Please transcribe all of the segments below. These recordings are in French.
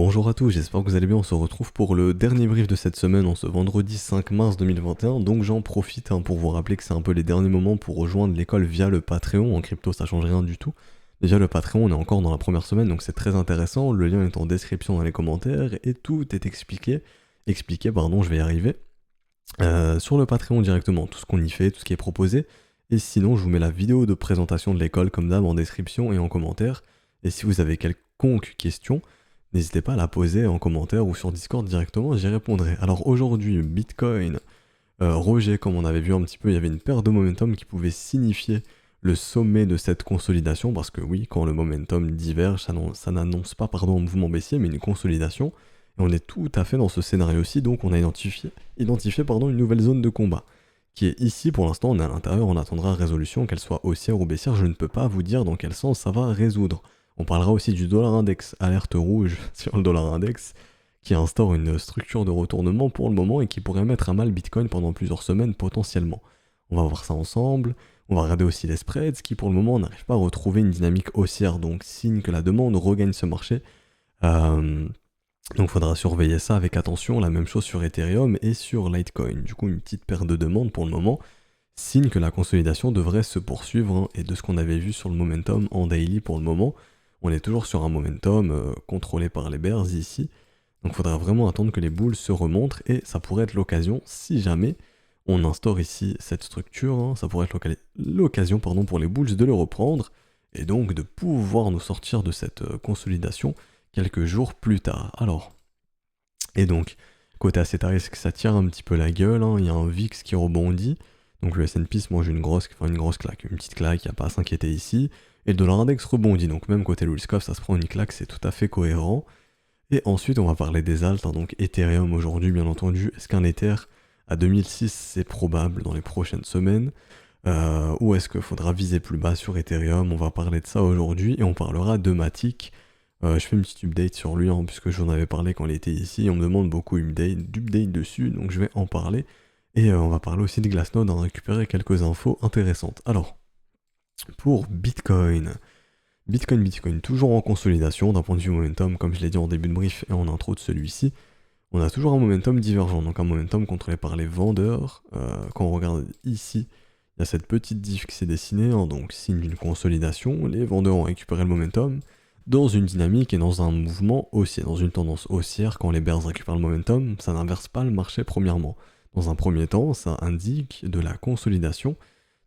Bonjour à tous, j'espère que vous allez bien. On se retrouve pour le dernier brief de cette semaine en ce vendredi 5 mars 2021. Donc j'en profite pour vous rappeler que c'est un peu les derniers moments pour rejoindre l'école via le Patreon. En crypto, ça change rien du tout. Déjà, le Patreon, on est encore dans la première semaine, donc c'est très intéressant. Le lien est en description dans les commentaires et tout est expliqué. Je vais y arriver. Sur le Patreon directement, tout ce qu'on y fait, tout ce qui est proposé. Et sinon, je vous mets la vidéo de présentation de l'école comme d'hab en description et en commentaire. Et si vous avez quelconque question, n'hésitez pas à la poser en commentaire ou sur Discord directement, j'y répondrai. Alors aujourd'hui, Bitcoin, Roger, comme on avait vu un petit peu, il y avait une paire de momentum qui pouvait signifier le sommet de cette consolidation, parce que oui, quand le momentum diverge, ça n'annonce pas un mouvement baissier, mais une consolidation. Et on est tout à fait dans ce scénario-ci, donc on a identifié une nouvelle zone de combat, qui est ici. Pour l'instant, on est à l'intérieur, on attendra résolution, qu'elle soit haussière ou baissière, je ne peux pas vous dire dans quel sens ça va résoudre. On parlera aussi du dollar index, alerte rouge sur le dollar index, qui instaure une structure de retournement pour le moment et qui pourrait mettre à mal Bitcoin pendant plusieurs semaines potentiellement. On va voir ça ensemble. On va regarder aussi les spreads qui pour le moment n'arrivent pas à retrouver une dynamique haussière, donc signe que la demande regagne ce marché. Donc il faudra surveiller ça avec attention. La même chose sur Ethereum et sur Litecoin. Du coup, une petite perte de demande pour le moment. Signe que la consolidation devrait se poursuivre, et de ce qu'on avait vu sur le momentum en daily pour le moment, on est toujours sur un momentum contrôlé par les bears ici. Donc il faudra vraiment attendre que les bulls se remontrent et ça pourrait être l'occasion, si jamais on instaure ici cette structure, ça pourrait être l'occasion pour les bulls de le reprendre et donc de pouvoir nous sortir de cette consolidation quelques jours plus tard. Alors, et donc, côté asset risk, ça tire un petit peu la gueule, il y a un VIX qui rebondit, donc le S&P se mange une grosse claque, une petite claque, il n'y a pas à s'inquiéter ici, et le dollar index rebondit, donc même côté Lulskov, ça se prend une claque, c'est tout à fait cohérent. Et ensuite, on va parler des alts, donc Ethereum aujourd'hui, bien entendu. Est-ce qu'un Ether à 2006, c'est probable dans les prochaines semaines, ou est-ce qu'il faudra viser plus bas sur Ethereum? On va parler de ça aujourd'hui, et on parlera de Matic. Je fais une petite update sur lui, puisque j'en avais parlé quand il était ici, et on me demande beaucoup d'update dessus, donc je vais en parler. Et on va parler aussi de Glassnode, récupérer quelques infos intéressantes. Alors, pour Bitcoin, toujours en consolidation d'un point de vue momentum, comme je l'ai dit en début de brief et en intro de celui-ci. On a toujours un momentum divergent, donc un momentum contrôlé par les vendeurs. Quand on regarde ici, il y a cette petite diff qui s'est dessinée, donc signe d'une consolidation. Les vendeurs ont récupéré le momentum dans une dynamique et dans un mouvement haussier, dans une tendance haussière. Quand les bears récupèrent le momentum, ça n'inverse pas le marché premièrement. Dans un premier temps, ça indique de la consolidation,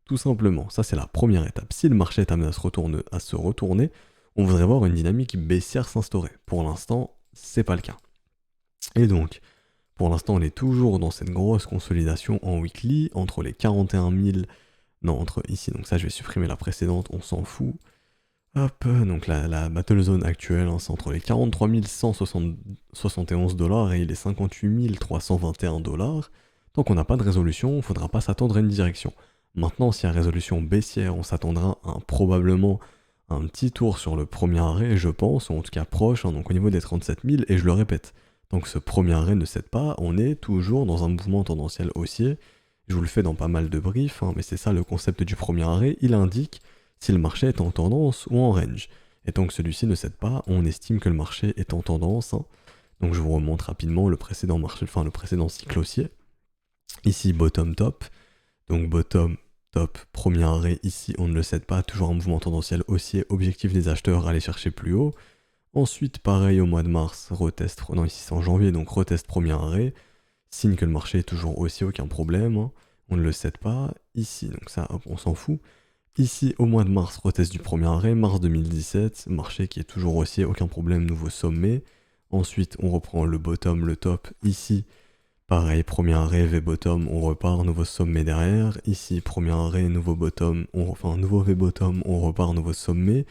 tout simplement. Ça, c'est la première étape. Si le marché est amené à se retourner, on voudrait voir une dynamique baissière s'instaurer. Pour l'instant, c'est pas le cas. Et donc, pour l'instant, on est toujours dans cette grosse consolidation en weekly, entre les 41 000... Non, entre ici, donc ça, je vais supprimer la précédente, on s'en fout. Hop, donc la battle zone actuelle, c'est entre les 43 171 dollars et les 58 321 dollars. Tant qu'on n'a pas de résolution, il ne faudra pas s'attendre à une direction. Maintenant, s'il y a résolution baissière, on s'attendra à probablement un petit tour sur le premier arrêt, je pense, ou en tout cas proche, donc au niveau des 37 000, et je le répète, tant que ce premier arrêt ne cède pas, on est toujours dans un mouvement tendanciel haussier. Je vous le fais dans pas mal de briefs, mais c'est ça le concept du premier arrêt, il indique si le marché est en tendance ou en range. Et tant que celui-ci ne cède pas, on estime que le marché est en tendance. Donc je vous remonte rapidement le précédent cycle haussier. Ici, bottom top. Donc bottom, top, premier arrêt, ici on ne le cède pas, toujours un mouvement tendanciel haussier, objectif des acheteurs, aller chercher plus haut. Ensuite, pareil au mois de mars, ici c'est en janvier, donc retest premier arrêt, signe que le marché est toujours haussier, aucun problème, on ne le cède pas. Ici, donc ça, hop, on s'en fout. Ici, au mois de mars, retest du premier arrêt, mars 2017, marché qui est toujours haussier, aucun problème, nouveau sommet. Ensuite, on reprend le bottom, le top, ici, pareil, premier arrêt, V-bottom, on repart, nouveau sommet derrière. Ici, premier arrêt, nouveau bottom, nouveau V-bottom, on repart, nouveau sommet.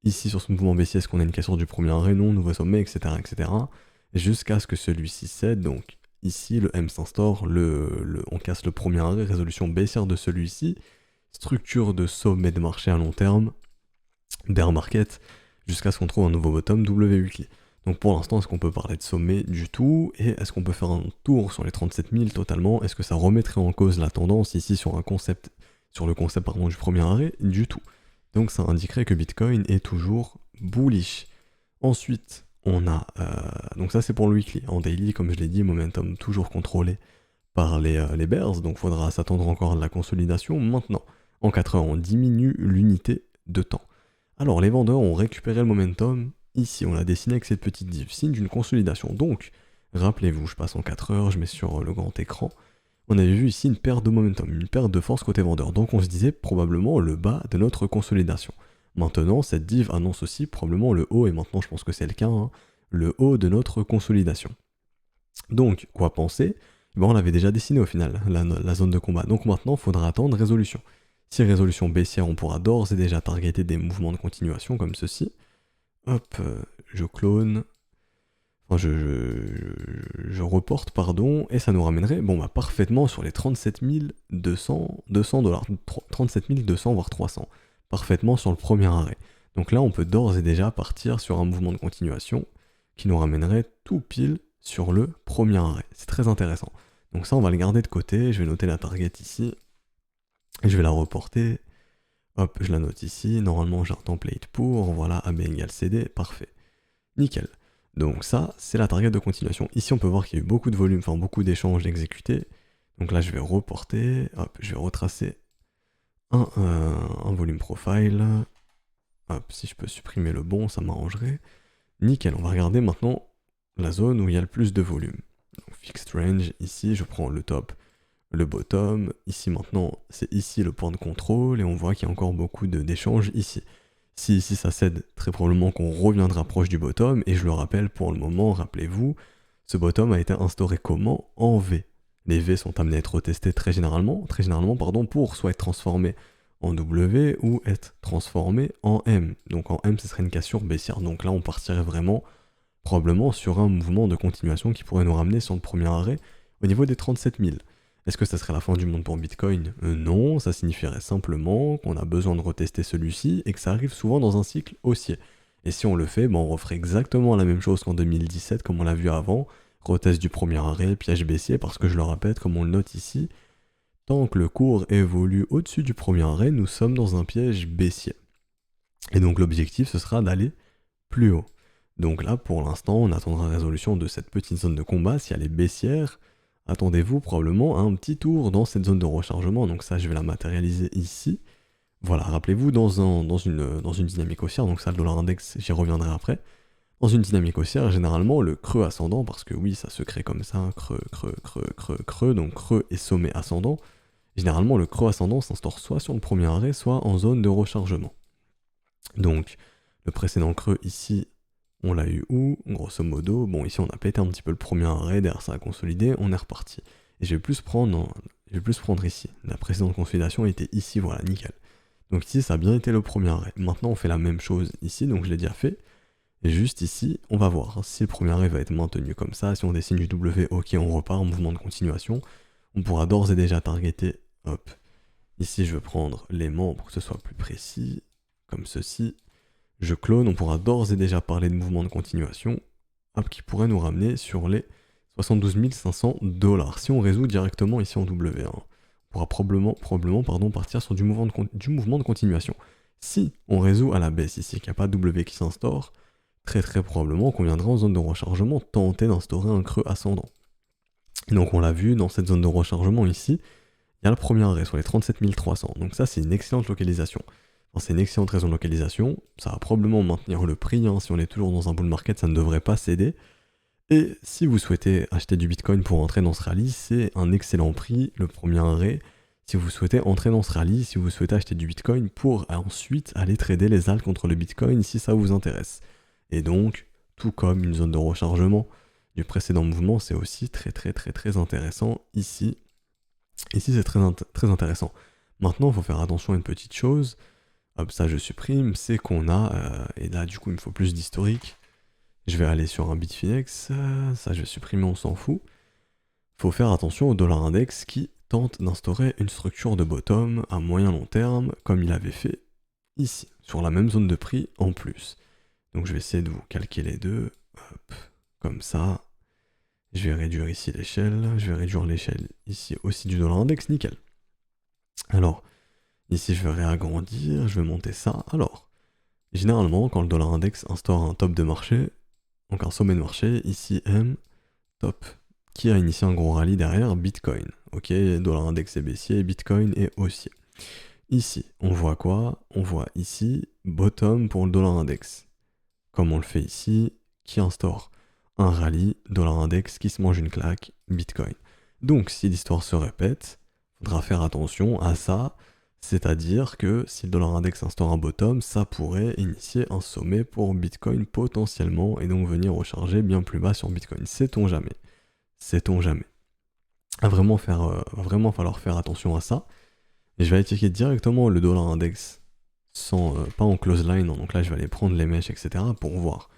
Ici, sur ce mouvement baissier, est-ce qu'on a une cassure du premier arrêt? Non, nouveau sommet, etc. etc. Jusqu'à ce que celui-ci cède, donc ici, le M s'instaure, on casse le premier arrêt, résolution baissière de celui-ci, structure de sommet de marché à long terme, bear market, jusqu'à ce qu'on trouve un nouveau bottom W weekly. Donc pour l'instant, est-ce qu'on peut parler de sommet du tout? Et est-ce qu'on peut faire un tour sur les 37 000 totalement? Est-ce que ça remettrait en cause la tendance ici sur le concept du premier arrêt? Du tout. Donc ça indiquerait que Bitcoin est toujours bullish. Ensuite, on a... donc ça c'est pour le weekly. En daily, comme je l'ai dit, momentum toujours contrôlé par les bears, donc faudra s'attendre encore à de la consolidation. Maintenant, en 4 heures, on diminue l'unité de temps. Alors les vendeurs ont récupéré le momentum. Ici, on l'a dessiné avec cette petite div, signe d'une consolidation. Donc, rappelez-vous, je passe en 4 heures, je mets sur le grand écran. On avait vu ici une perte de momentum, une perte de force côté vendeur. Donc on se disait probablement le bas de notre consolidation. Maintenant, cette div annonce aussi probablement le haut, et maintenant je pense que c'est le cas, hein, le haut de notre consolidation. Donc, quoi penser? On l'avait déjà dessiné au final, la zone de combat. Donc maintenant, il faudra attendre résolution. Si résolution baissière, on pourra d'ores et déjà targeter des mouvements de continuation comme ceci. Hop, je clone. Enfin, je reporte, pardon, et ça nous ramènerait parfaitement sur les 37 200 dollars, 37 200 voire 300, parfaitement sur le premier arrêt. Donc là, on peut d'ores et déjà partir sur un mouvement de continuation qui nous ramènerait tout pile sur le premier arrêt. C'est très intéressant. Donc ça, on va le garder de côté, je vais noter la target ici, et je vais la reporter. Hop, je la note ici, normalement j'ai un template pour, voilà, AB égale CD, parfait. Nickel. Donc ça, c'est la target de continuation. Ici, on peut voir qu'il y a eu beaucoup de volume, enfin beaucoup d'échanges exécutés. Donc là, je vais reporter, hop, je vais retracer un volume profile. Hop, si je peux supprimer le bon, ça m'arrangerait. Nickel, on va regarder maintenant la zone où il y a le plus de volume. Donc fixed range, ici, je prends le top, le bottom. Ici maintenant, c'est ici le point de contrôle et on voit qu'il y a encore beaucoup d'échanges ici. Si ici ça cède, très probablement qu'on reviendra proche du bottom, et je le rappelle pour le moment, rappelez-vous, ce bottom a été instauré comment? En V. Les V sont amenés à être retestés très généralement, pour soit être transformés en W ou être transformés en M. Donc en M, ce serait une cassure baissière. Donc là, on partirait vraiment, probablement, sur un mouvement de continuation qui pourrait nous ramener sur le premier arrêt au niveau des 37 000. Est-ce que ça serait la fin du monde pour Bitcoin? Non, ça signifierait simplement qu'on a besoin de retester celui-ci et que ça arrive souvent dans un cycle haussier. Et si on le fait, on referait exactement la même chose qu'en 2017 comme on l'a vu avant, retest du premier arrêt, piège baissier, parce que je le répète, comme on le note ici, tant que le cours évolue au-dessus du premier arrêt, nous sommes dans un piège baissier. Et donc l'objectif, ce sera d'aller plus haut. Donc là, pour l'instant, on attendra résolution de cette petite zone de combat. Si elle est baissière, attendez-vous probablement à un petit tour dans cette zone de rechargement. Donc ça, je vais la matérialiser ici. Voilà, rappelez-vous, dans une dynamique haussière, donc ça, le dollar index, j'y reviendrai après. Dans une dynamique haussière, généralement, le creux ascendant, parce que oui, ça se crée comme ça, creux, donc creux et sommet ascendant. Généralement, le creux ascendant s'instaure soit sur le premier arrêt, soit en zone de rechargement. Donc, le précédent creux ici, on l'a eu où? Grosso modo, ici on a pété un petit peu le premier arrêt, derrière ça a consolidé, on est reparti. Et je vais plus prendre ici. La précédente consolidation était ici, voilà, nickel. Donc ici, ça a bien été le premier arrêt. Maintenant, on fait la même chose ici, donc je l'ai déjà fait. Et juste ici, on va voir si le premier arrêt va être maintenu comme ça. Si on dessine du W, ok, on repart en mouvement de continuation. On pourra d'ores et déjà targeter, hop. Ici, je vais prendre l'aimant pour que ce soit plus précis, comme ceci. Je clone, on pourra d'ores et déjà parler de mouvement de continuation, hop, qui pourrait nous ramener sur les 72 500 dollars. Si on résout directement ici en W1, on pourra probablement partir sur du mouvement de continuation. Si on résout à la baisse ici, qu'il n'y a pas de W qui s'instaure, très probablement qu'on viendra en zone de rechargement tenter d'instaurer un creux ascendant. Et donc on l'a vu, dans cette zone de rechargement ici, il y a le premier arrêt sur les 37 300. Donc ça, c'est une excellente localisation. C'est une excellente raison de localisation, ça va probablement maintenir le prix, si on est toujours dans un bull market, ça ne devrait pas céder. Et si vous souhaitez acheter du Bitcoin pour entrer dans ce rallye, c'est un excellent prix, le premier arrêt. Si vous souhaitez entrer dans ce rallye, si vous souhaitez acheter du Bitcoin pour ensuite aller trader les altcoins contre le Bitcoin si ça vous intéresse. Et donc, tout comme une zone de rechargement du précédent mouvement, c'est aussi très intéressant ici. Ici, c'est très intéressant. Maintenant, il faut faire attention à une petite chose. Hop, ça je supprime, c'est qu'on a, et là du coup il me faut plus d'historique, je vais aller sur un Bitfinex, ça je vais supprimer, on s'en fout. Faut faire attention au dollar index qui tente d'instaurer une structure de bottom à moyen long terme, comme il avait fait ici, sur la même zone de prix en plus. Donc je vais essayer de vous calquer les deux, hop, comme ça. Je vais réduire ici l'échelle, je vais réduire l'échelle ici aussi du dollar index, nickel. Alors, ici, je vais réagrandir, je vais monter ça. Alors, généralement, quand le dollar index instaure un top de marché, donc un sommet de marché, ici M, top, qui a initié un gros rallye derrière Bitcoin. Ok, dollar index est baissier, Bitcoin est haussier. Ici, on voit quoi? On voit ici bottom pour le dollar index. Comme on le fait ici, qui instaure un rallye, dollar index qui se mange une claque, Bitcoin. Donc si l'histoire se répète, il faudra faire attention à ça, c'est-à-dire que si le dollar index instaure un bottom, ça pourrait initier un sommet pour Bitcoin potentiellement et donc venir recharger bien plus bas sur Bitcoin. Sait-on jamais? Sait-on jamais? Va vraiment falloir faire attention à ça. Et je vais aller checker directement le dollar index sans, pas en close line, donc là je vais aller prendre les mèches, etc. pour voir.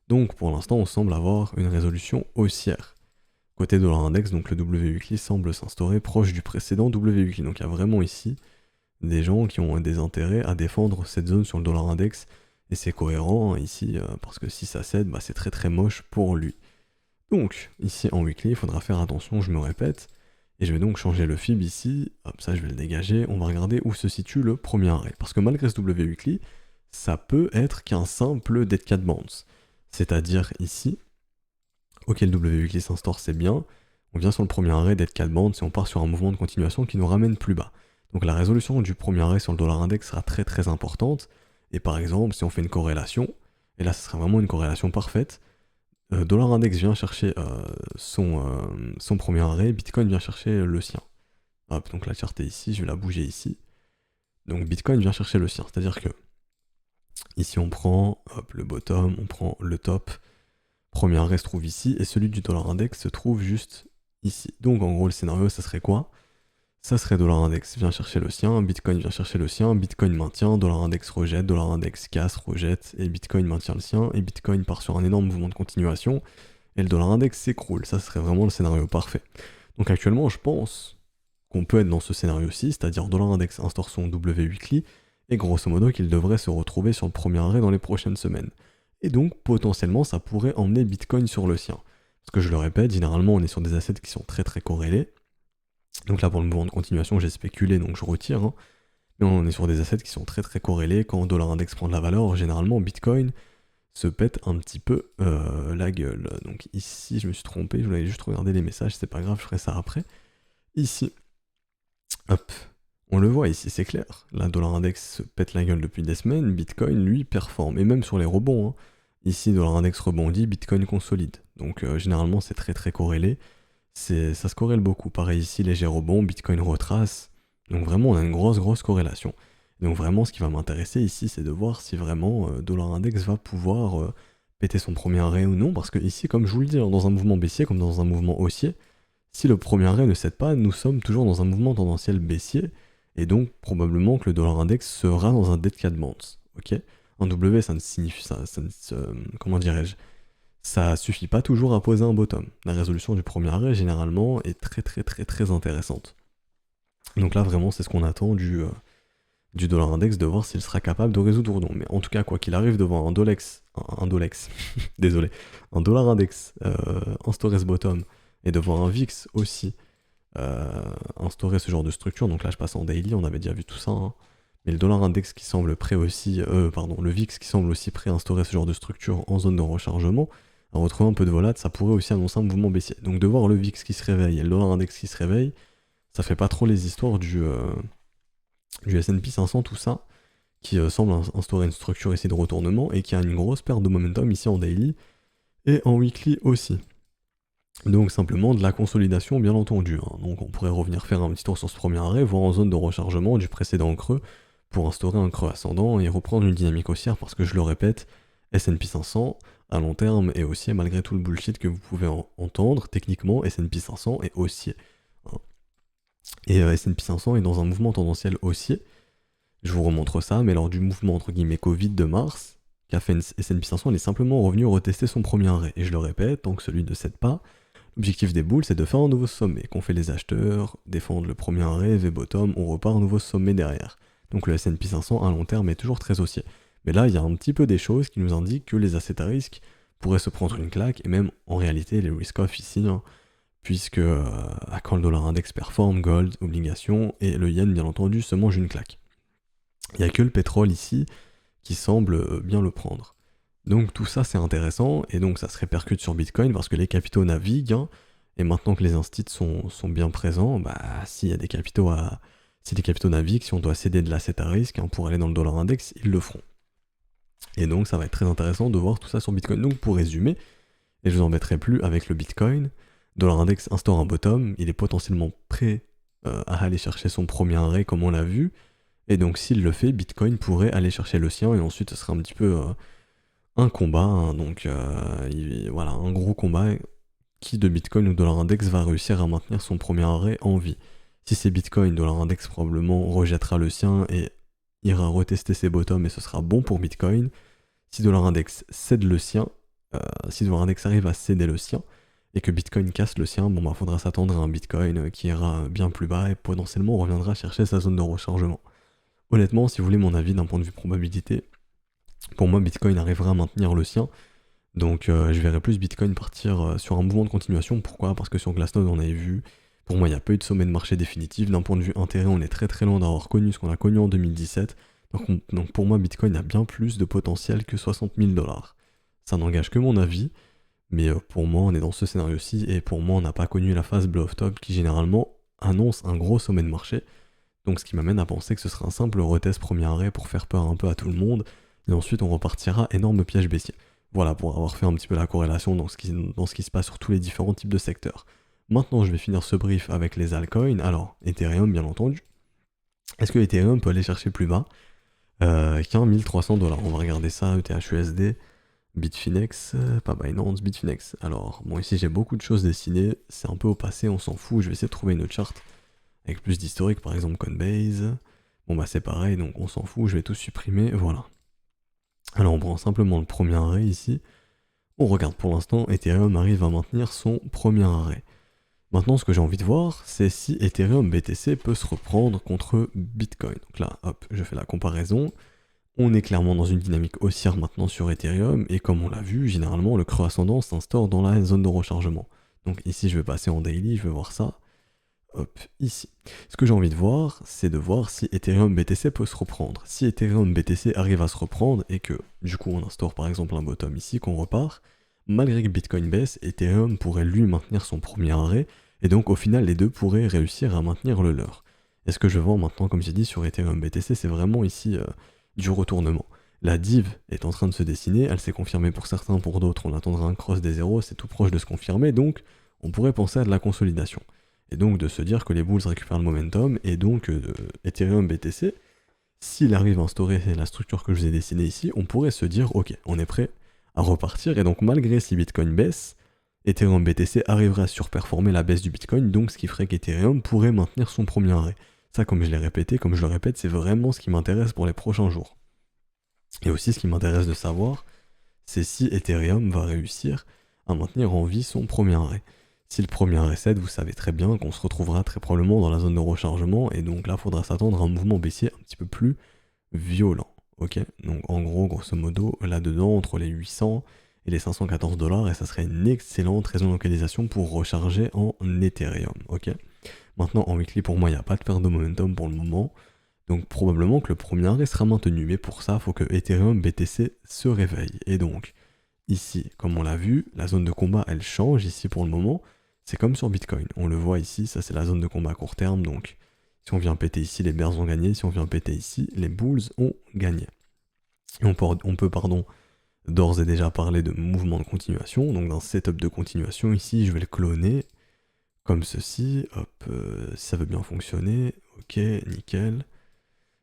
Donc pour l'instant on semble avoir une résolution haussière. Côté dollar index, donc le W weekly semble s'instaurer proche du précédent W weekly. Donc il y a vraiment ici des gens qui ont des intérêts à défendre cette zone sur le dollar index. Et c'est cohérent hein, ici, parce que si ça cède, bah, c'est très très moche pour lui. Donc ici en weekly, il faudra faire attention, je me répète. Et je vais donc changer le fib ici, hop, ça je vais le dégager, on va regarder où se situe le premier arrêt. Parce que malgré ce W weekly, ça peut être qu'un simple dead cat bounce. C'est-à-dire ici, ok le W weekly s'instaure c'est bien, on vient sur le premier arrêt dead cat bounce et on part sur un mouvement de continuation qui nous ramène plus bas. Donc la résolution du premier arrêt sur le dollar index sera très très importante, et par exemple si on fait une corrélation, et là ce sera vraiment une corrélation parfaite, dollar index vient chercher son premier arrêt, Bitcoin vient chercher le sien. Hop, donc la charte est ici, je vais la bouger ici. Donc Bitcoin vient chercher le sien, c'est-à-dire que ici on prend hop, le bottom, on prend le top, premier arrêt se trouve ici, et celui du dollar index se trouve juste ici. Donc en gros le scénario ça serait quoi? Ça serait dollar index vient chercher le sien, Bitcoin vient chercher le sien, Bitcoin maintient, dollar index rejette, dollar index casse, rejette, et Bitcoin maintient le sien, et Bitcoin part sur un énorme mouvement de continuation, et le dollar index s'écroule. Ça serait vraiment le scénario parfait. Donc actuellement, je pense qu'on peut être dans ce scénario-ci, c'est-à-dire dollar index instaure son W weekly, et grosso modo qu'il devrait se retrouver sur le premier arrêt dans les prochaines semaines. Et donc potentiellement ça pourrait emmener Bitcoin sur le sien. Parce que je le répète, généralement on est sur des assets qui sont très très corrélés. Donc là pour le mouvement de continuation j'ai spéculé donc je retire. Hein. Mais on est sur des assets qui sont très très corrélés. Quand dollar index prend de la valeur, généralement Bitcoin se pète un petit peu la gueule. Donc ici je me suis trompé, je voulais juste regarder les messages, c'est pas grave, je ferai ça après. Ici, hop, on le voit ici, c'est clair. Là, dollar index se pète la gueule depuis des semaines, Bitcoin, lui, performe. Et même sur les rebonds, hein. Ici, dollar index rebondit, Bitcoin consolide. Donc généralement, c'est très très corrélé. Ça se corrèle beaucoup. Pareil ici, léger rebond, Bitcoin retrace. Donc vraiment, on a une grosse corrélation. Donc vraiment, ce qui va m'intéresser ici, c'est de voir si vraiment dollar index va pouvoir péter son premier arrêt ou non. Parce que ici, comme je vous le dis, hein, dans un mouvement baissier comme dans un mouvement haussier, si le premier arrêt ne cède pas, nous sommes toujours dans un mouvement tendanciel baissier, et donc probablement que le dollar index sera dans un dead cat bounce. Ok, un W, ça ne signifie comment dirais-je, ça suffit pas toujours à poser un bottom. La résolution du premier arrêt généralement est très intéressante. Donc là vraiment c'est ce qu'on attend du dollar index, de voir s'il sera capable de résoudre ou non. Mais en tout cas quoi qu'il arrive devant un Dolex, désolé, un dollar index instaurer ce bottom et de voir un VIX aussi instaurer ce genre de structure, donc là je passe en daily, on avait déjà vu tout ça, hein. Mais le dollar index qui semble prêt aussi, le VIX qui semble aussi prêt à instaurer ce genre de structure en zone de rechargement, à retrouver un peu de volate, ça pourrait aussi annoncer un mouvement baissier. Donc de voir le VIX qui se réveille et le dollar index qui se réveille, ça fait pas trop les histoires du S&P 500, tout ça, qui semble instaurer une structure ici de retournement et qui a une grosse perte de momentum ici en daily et en weekly aussi. Donc simplement de la consolidation bien entendu. Hein. Donc on pourrait revenir faire un petit tour sur ce premier arrêt, voir en zone de rechargement du précédent creux, pour instaurer un creux ascendant et reprendre une dynamique haussière, parce que je le répète, S&P 500 à long terme est haussier malgré tout le bullshit que vous pouvez entendre, techniquement S&P 500 est haussier. Hein. Et S&P 500 est dans un mouvement tendanciel haussier, je vous remontre ça, mais lors du mouvement entre guillemets Covid de mars, qu'a fait S&P 500, il est simplement revenu retester son premier arrêt. Et je le répète, tant que celui ne cède pas, l'objectif des boules, c'est de faire un nouveau sommet, qu'on fait les acheteurs, défendre le premier arrêt, V-bottom, on repart un nouveau sommet derrière. Donc le S&P 500 à long terme est toujours très haussier. Mais là, il y a un petit peu des choses qui nous indiquent que les assets à risque pourraient se prendre une claque, et même en réalité les risk-off ici, hein, puisque quand le dollar index performe, gold, obligations, et le yen bien entendu se mange une claque. Il n'y a que le pétrole ici qui semble bien le prendre. Donc tout ça c'est intéressant, et donc ça se répercute sur Bitcoin parce que les capitaux naviguent, hein, et maintenant que les instituts sont bien présents, bah s'il y a des capitaux à... Si les capitaux naviguent, si on doit céder de l'asset à risque, hein, pour aller dans le dollar index, ils le feront. Et donc ça va être très intéressant de voir tout ça sur Bitcoin. Donc pour résumer, et je vous embêterai plus avec le Bitcoin, dollar index instaure un bottom, il est potentiellement prêt à aller chercher son premier arrêt comme on l'a vu, et donc s'il le fait, Bitcoin pourrait aller chercher le sien, et ensuite ce sera un petit peu un combat, hein, donc voilà, un gros combat, qui de Bitcoin ou dollar index va réussir à maintenir son premier arrêt en vie. Si c'est Bitcoin, dollar index probablement rejettera le sien et ira retester ses bottoms, et ce sera bon pour Bitcoin. Si dollar index cède le sien, si dollar index arrive à céder le sien, et que Bitcoin casse le sien, bon bah faudra s'attendre à un Bitcoin qui ira bien plus bas et potentiellement reviendra chercher sa zone de rechargement. Honnêtement, si vous voulez mon avis d'un point de vue probabilité, pour moi Bitcoin arrivera à maintenir le sien, donc je verrais plus Bitcoin partir sur un mouvement de continuation. Pourquoi? Parce que sur Glassnode on avait vu, pour moi il n'y a pas eu de sommet de marché définitif, d'un point de vue intérêt on est très très loin d'avoir connu ce qu'on a connu en 2017, donc pour moi Bitcoin a bien plus de potentiel que 60 000 $. Ça n'engage que mon avis, mais pour moi on est dans ce scénario-ci, et pour moi on n'a pas connu la phase blow off top qui généralement annonce un gros sommet de marché, donc ce qui m'amène à penser que ce sera un simple retest premier arrêt pour faire peur un peu à tout le monde, et ensuite on repartira énorme piège baissier. Voilà, pour avoir fait un petit peu la corrélation dans ce qui se passe sur tous les différents types de secteurs. Maintenant, je vais finir ce brief avec les altcoins. Alors, Ethereum, bien entendu. Est-ce que Ethereum peut aller chercher plus bas qu'un 1300 $? On va regarder ça, ETHUSD, Bitfinex, pas Binance, Bitfinex. Alors, bon, ici j'ai beaucoup de choses dessinées, c'est un peu au passé, on s'en fout. Je vais essayer de trouver une charte avec plus d'historique, par exemple Coinbase. Bon, bah c'est pareil, donc on s'en fout, je vais tout supprimer, voilà. Alors on prend simplement le premier arrêt ici. On regarde pour l'instant, Ethereum arrive à maintenir son premier arrêt. Maintenant, ce que j'ai envie de voir, c'est si Ethereum BTC peut se reprendre contre Bitcoin. Donc là, hop, je fais la comparaison. On est clairement dans une dynamique haussière maintenant sur Ethereum, et comme on l'a vu, généralement le creux ascendant s'instaure dans la zone de rechargement. Donc ici, je vais passer en daily, je vais voir ça. Hop, ici. Ce que j'ai envie de voir, c'est de voir si Ethereum BTC peut se reprendre. Si Ethereum BTC arrive à se reprendre et que, du coup, on instaure par exemple un bottom ici, qu'on repart, malgré que Bitcoin baisse, Ethereum pourrait lui maintenir son premier arrêt, et donc au final, les deux pourraient réussir à maintenir le leur. Et ce que je vois maintenant, comme j'ai dit, sur Ethereum BTC, c'est vraiment ici du retournement. La div est en train de se dessiner, elle s'est confirmée pour certains, pour d'autres, on attendra un cross des zéros, c'est tout proche de se confirmer, donc on pourrait penser à de la consolidation. Et donc de se dire que les bulls récupèrent le momentum, et donc Ethereum BTC, s'il arrive à instaurer la structure que je vous ai dessinée ici, on pourrait se dire ok, on est prêt à repartir, et donc malgré si Bitcoin baisse, Ethereum BTC arriverait à surperformer la baisse du Bitcoin, donc ce qui ferait qu'Ethereum pourrait maintenir son premier arrêt. Ça, comme je l'ai répété, comme je le répète, c'est vraiment ce qui m'intéresse pour les prochains jours. Et aussi ce qui m'intéresse de savoir, c'est si Ethereum va réussir à maintenir en vie son premier arrêt. Si le premier arrêt cède, vous savez très bien qu'on se retrouvera très probablement dans la zone de rechargement, et donc là, il faudra s'attendre à un mouvement baissier un petit peu plus violent. Ok, donc en gros, grosso modo, là-dedans, entre les 800 et les 514 $, et ça serait une excellente raison de localisation pour recharger en Ethereum. Ok, maintenant en weekly, pour moi, il n'y a pas de perte de momentum pour le moment, donc probablement que le premier arrêt sera maintenu, mais pour ça, il faut que Ethereum BTC se réveille. Et donc, ici, comme on l'a vu, la zone de combat, elle change ici pour le moment. C'est comme sur Bitcoin, on le voit ici, ça c'est la zone de combat à court terme, donc si on vient péter ici, les bears ont gagné, si on vient péter ici, les bulls ont gagné. Et on peut d'ores et déjà parler de mouvement de continuation, donc d'un setup de continuation, ici je vais le cloner, comme ceci, hop, si ça veut bien fonctionner, ok, nickel.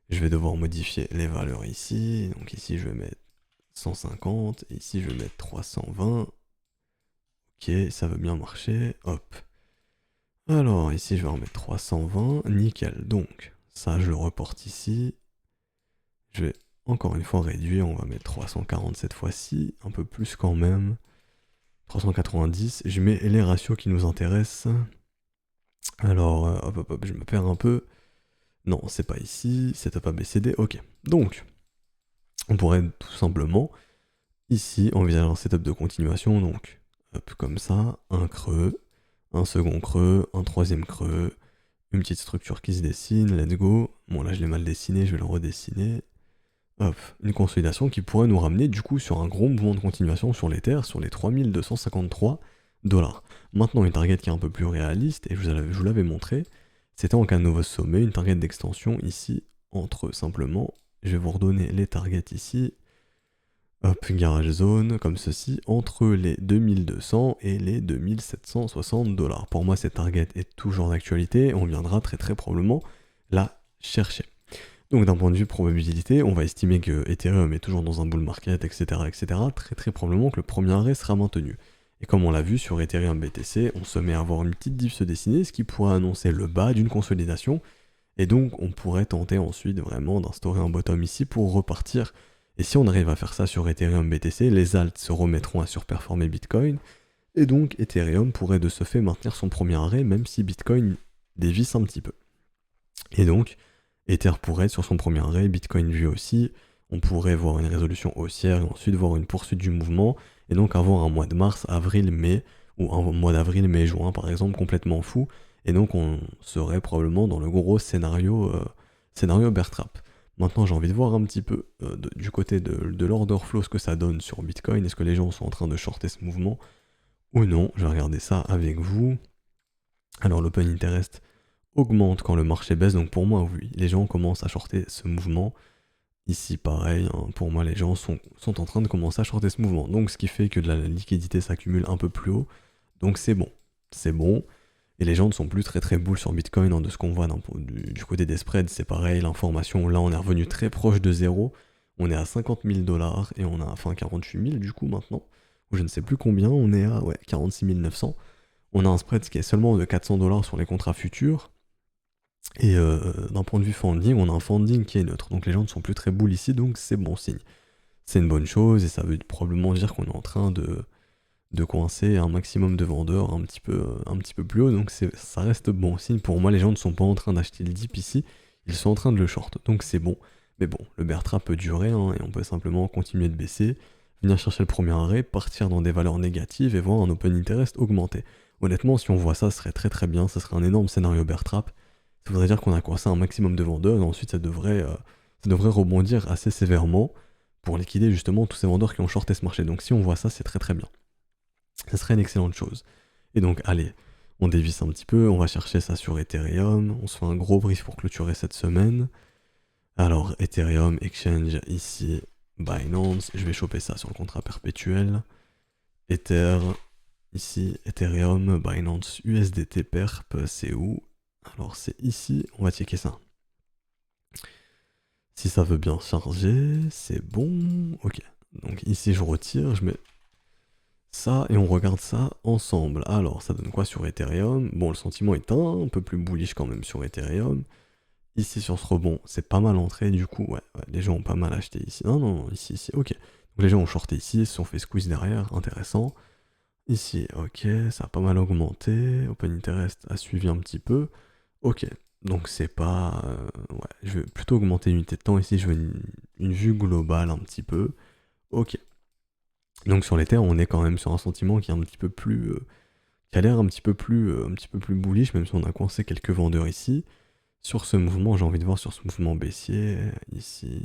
Je vais devoir modifier les valeurs ici, donc ici je vais mettre 150, et ici je vais mettre 320, ok, ça veut bien marcher, hop. Alors ici je vais remettre 320, nickel, donc ça je le reporte ici, je vais encore une fois réduire, on va mettre 340 cette fois-ci, un peu plus quand même, 390, je mets les ratios qui nous intéressent, alors hop, je me perds un peu, non c'est pas ici, setup ABCD, ok, donc on pourrait tout simplement ici envisager un setup de continuation, donc hop comme ça, un creux, un second creux, un troisième creux, une petite structure qui se dessine, let's go. Bon là je l'ai mal dessiné, je vais le redessiner. Hop, une consolidation qui pourrait nous ramener du coup sur un gros mouvement de continuation sur l'Ether, sur les 3253 $. Maintenant, une target qui est un peu plus réaliste, et je vous l'avais montré, c'était en cas de nouveau sommet, une target d'extension ici, entre simplement, je vais vous redonner les targets ici, hop, garage zone, comme ceci, entre les 2200 et les 2760 $. Pour moi, cette target est toujours d'actualité, on viendra très très probablement la chercher. Donc d'un point de vue probabilité, on va estimer que Ethereum est toujours dans un bull market, etc. Très très probablement que le premier arrêt sera maintenu. Et comme on l'a vu sur Ethereum BTC, on se met à voir une petite div se dessiner, ce qui pourrait annoncer le bas d'une consolidation. Et donc on pourrait tenter ensuite vraiment d'instaurer un bottom ici pour repartir. Et si on arrive à faire ça sur Ethereum BTC, les alts se remettront à surperformer Bitcoin. Et donc Ethereum pourrait de ce fait maintenir son premier arrêt, même si Bitcoin dévisse un petit peu. Et donc, Ether pourrait être sur son premier arrêt, Bitcoin lui aussi, on pourrait voir une résolution haussière et ensuite voir une poursuite du mouvement, et donc avoir un mois de mars, avril, mai, ou un mois d'avril, mai, juin par exemple, complètement fou, et donc on serait probablement dans le gros scénario, scénario bear trap. Maintenant j'ai envie de voir un petit peu du côté de l'order flow ce que ça donne sur Bitcoin, est-ce que les gens sont en train de shorter ce mouvement ou non, je vais regarder ça avec vous. Alors l'open interest augmente quand le marché baisse, donc pour moi oui, les gens commencent à shorter ce mouvement. Ici pareil, hein, pour moi les gens sont en train de commencer à shorter ce mouvement, donc ce qui fait que de la liquidité s'accumule un peu plus haut, donc c'est bon, et les gens ne sont plus très très bulls sur Bitcoin, hein, de ce qu'on voit du côté des spreads, c'est pareil, l'information, là on est revenu très proche de zéro, on est à 50 000 $, et on a, enfin 48 000 du coup maintenant, ou je ne sais plus combien, on est à 46 900, on a un spread qui est seulement de 400 $ sur les contrats futurs, et d'un point de vue funding, on a un funding qui est neutre, donc les gens ne sont plus très bulles ici, donc c'est bon signe. C'est une bonne chose, et ça veut probablement dire qu'on est en train de coincer un maximum de vendeurs un petit peu plus haut, donc ça reste bon signe. Pour moi, les gens ne sont pas en train d'acheter le dip ici, ils sont en train de le short, donc c'est bon. Mais bon, le bear trap peut durer, hein, et on peut simplement continuer de baisser, venir chercher le premier arrêt, partir dans des valeurs négatives et voir un open interest augmenter. Honnêtement, si on voit ça, ce serait très très bien, ça serait un énorme scénario bear trap. Ça voudrait dire qu'on a coincé un maximum de vendeurs, et ensuite ça devrait rebondir assez sévèrement pour liquider justement tous ces vendeurs qui ont shorté ce marché. Donc si on voit ça, c'est très très bien. Ça serait une excellente chose. Et donc allez, on dévisse un petit peu, on va chercher ça sur Ethereum, on se fait un gros brief pour clôturer cette semaine. Alors Ethereum, Exchange ici, Binance, je vais choper ça sur le contrat perpétuel. Ether, ici, Ethereum, Binance, USDT perp, c'est où? Alors c'est ici, on va checker ça. Si ça veut bien charger, c'est bon. Ok, donc ici je retire, je mets ça et on regarde ça ensemble. Alors ça donne quoi sur Ethereum? Bon, le sentiment est un peu plus bullish quand même sur Ethereum. Ici sur ce rebond, c'est pas mal entré du coup, ouais, les gens ont pas mal acheté ici. Non, ici, ok. Donc les gens ont shorté ici, se sont fait squeeze derrière, intéressant. Ici, ok, ça a pas mal augmenté. Open Interest a suivi un petit peu. Ok, donc c'est pas... ouais, je vais plutôt augmenter l'unité de temps. Ici, je veux une vue globale un petit peu. Ok. Donc sur l'Ether, on est quand même sur un sentiment qui est un petit peu plus... qui a l'air un petit peu plus bullish, même si on a coincé quelques vendeurs ici. Sur ce mouvement, j'ai envie de voir sur ce mouvement baissier. Ici...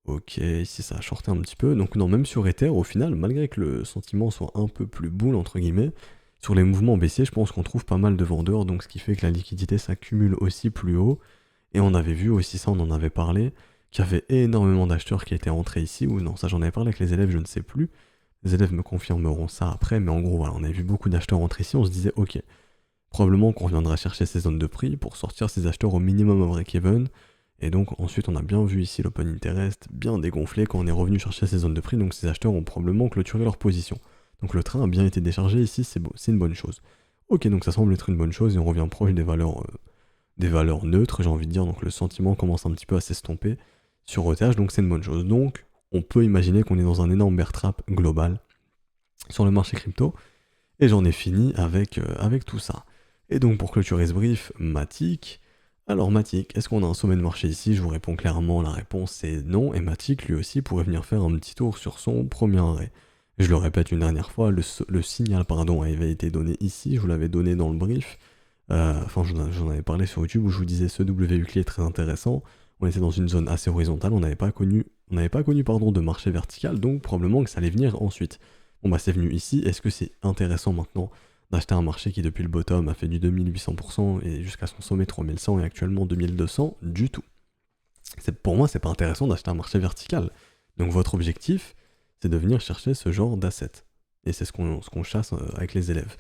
Ok, ici ça a shorté un petit peu. Donc non, même sur Ether, au final, malgré que le sentiment soit un peu plus bull, entre guillemets, sur les mouvements baissiers, je pense qu'on trouve pas mal de vendeurs, donc ce qui fait que la liquidité s'accumule aussi plus haut. Et on avait vu aussi ça, on en avait parlé, qu'il y avait énormément d'acheteurs qui étaient entrés ici, ou non, ça j'en avais parlé avec les élèves, je ne sais plus. Les élèves me confirmeront ça après, mais en gros, voilà, on avait vu beaucoup d'acheteurs entrer ici, on se disait, ok, probablement qu'on reviendra chercher ces zones de prix pour sortir ces acheteurs au minimum à break-even. Et donc ensuite on a bien vu ici l'open interest bien dégonflé quand on est revenu chercher ces zones de prix, donc ces acheteurs ont probablement clôturé leur position. Donc le train a bien été déchargé ici, c'est une bonne chose. Ok, donc ça semble être une bonne chose et on revient proche des valeurs neutres, j'ai envie de dire, donc le sentiment commence un petit peu à s'estomper sur Ether, donc c'est une bonne chose. Donc on peut imaginer qu'on est dans un énorme bear trap global sur le marché crypto, et j'en ai fini avec tout ça. Et donc pour clôturer ce brief, Matic. Alors Matic, est-ce qu'on a un sommet de marché ici? Je vous réponds clairement, la réponse c'est non, et Matic lui aussi pourrait venir faire un petit tour sur son premier arrêt. Je le répète une dernière fois, le signal avait été donné ici, je vous l'avais donné dans le brief, enfin j'en avais parlé sur YouTube où je vous disais ce WQLI est très intéressant, on était dans une zone assez horizontale, on n'avait pas connu pardon, de marché vertical, donc probablement que ça allait venir ensuite. Bon bah c'est venu ici, est-ce que c'est intéressant maintenant d'acheter un marché qui depuis le bottom a fait du 2800% et jusqu'à son sommet 3100 et actuellement 2200? Du tout. Pour moi, c'est pas intéressant d'acheter un marché vertical. Donc votre objectif, c'est de venir chercher ce genre d'assets. Et c'est ce qu'on chasse avec les élèves.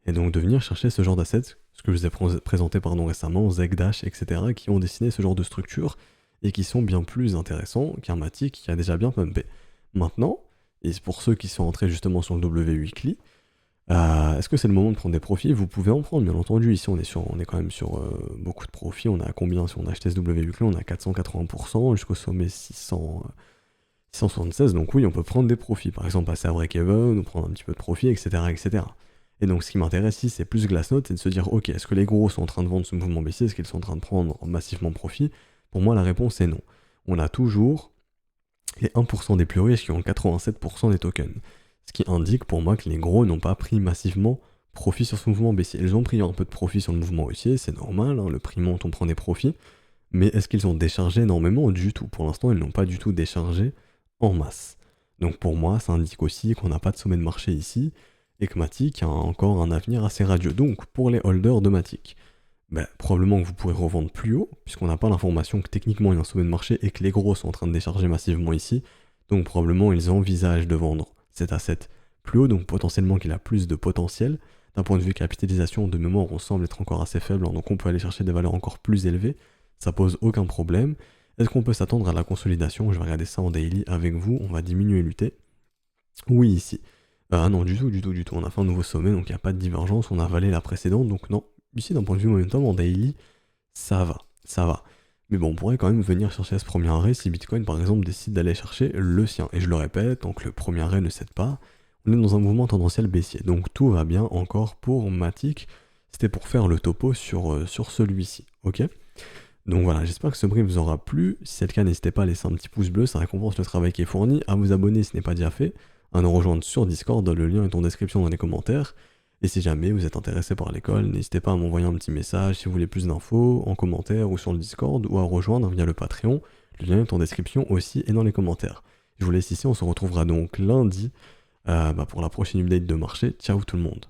Et donc de venir chercher ce genre d'assets, ce que je vous ai présenté récemment, Zegdash, etc., qui ont dessiné ce genre de structure et qui sont bien plus intéressants qu'un Matic qui a déjà bien pumpé. Maintenant, et c'est pour ceux qui sont entrés justement sur le W Weekly, est-ce que c'est le moment de prendre des profits? Vous pouvez en prendre, bien entendu. Ici, on est quand même sur beaucoup de profits. On a combien? Si on achète SW Weekly, on a 480% jusqu'au sommet 676. Donc oui, on peut prendre des profits. Par exemple, passer à break-even, ou prendre un petit peu de profit, etc., etc. Et donc, ce qui m'intéresse ici, c'est plus Glassnode, c'est de se dire, ok, est-ce que les gros sont en train de vendre ce mouvement baissier? Est-ce qu'ils sont en train de prendre massivement profit? Pour moi, la réponse est non. On a toujours les 1% des plus riches qui ont 87% des tokens. Ce qui indique pour moi que les gros n'ont pas pris massivement profit sur ce mouvement baissier. Ils ont pris un peu de profit sur le mouvement haussier, c'est normal, hein, le prix monte, on prend des profits. Mais est-ce qu'ils ont déchargé énormément? Du tout. Pour l'instant, ils n'ont pas du tout déchargé en masse. Donc pour moi, ça indique aussi qu'on n'a pas de sommet de marché ici, et que Matic a encore un avenir assez radieux. Donc pour les holders de Matic, probablement que vous pourrez revendre plus haut, puisqu'on n'a pas l'information que techniquement il y a un sommet de marché et que les gros sont en train de décharger massivement ici. Donc probablement ils envisagent de vendre cet asset plus haut, donc potentiellement qu'il a plus de potentiel. D'un point de vue capitalisation, de mémoire, on semble être encore assez faible, hein, donc on peut aller chercher des valeurs encore plus élevées. Ça pose aucun problème. Est-ce qu'on peut s'attendre à la consolidation? Je vais regarder ça en daily avec vous, on va diminuer l'UT. Oui, ici. Ah non, du tout. On a fait un nouveau sommet, donc il n'y a pas de divergence, on a avalé la précédente, donc non. Ici, d'un point de vue momentum, en daily, ça va. Mais bon, on pourrait quand même venir chercher ce premier arrêt si Bitcoin, par exemple, décide d'aller chercher le sien. Et je le répète, tant que le premier arrêt ne cède pas, on est dans un mouvement tendanciel baissier. Donc tout va bien encore pour Matic. C'était pour faire le topo sur celui-ci, ok? Donc voilà, j'espère que ce brief vous aura plu. Si c'est le cas, n'hésitez pas à laisser un petit pouce bleu, ça récompense le travail qui est fourni, à vous abonner si ce n'est pas déjà fait, à nous rejoindre sur Discord, le lien est en description dans les commentaires. Et si jamais vous êtes intéressé par l'école, n'hésitez pas à m'envoyer un petit message si vous voulez plus d'infos, en commentaire ou sur le Discord, ou à rejoindre via le Patreon. Le lien est en description aussi et dans les commentaires. Je vous laisse ici, on se retrouvera donc lundi pour la prochaine update de marché. Ciao tout le monde.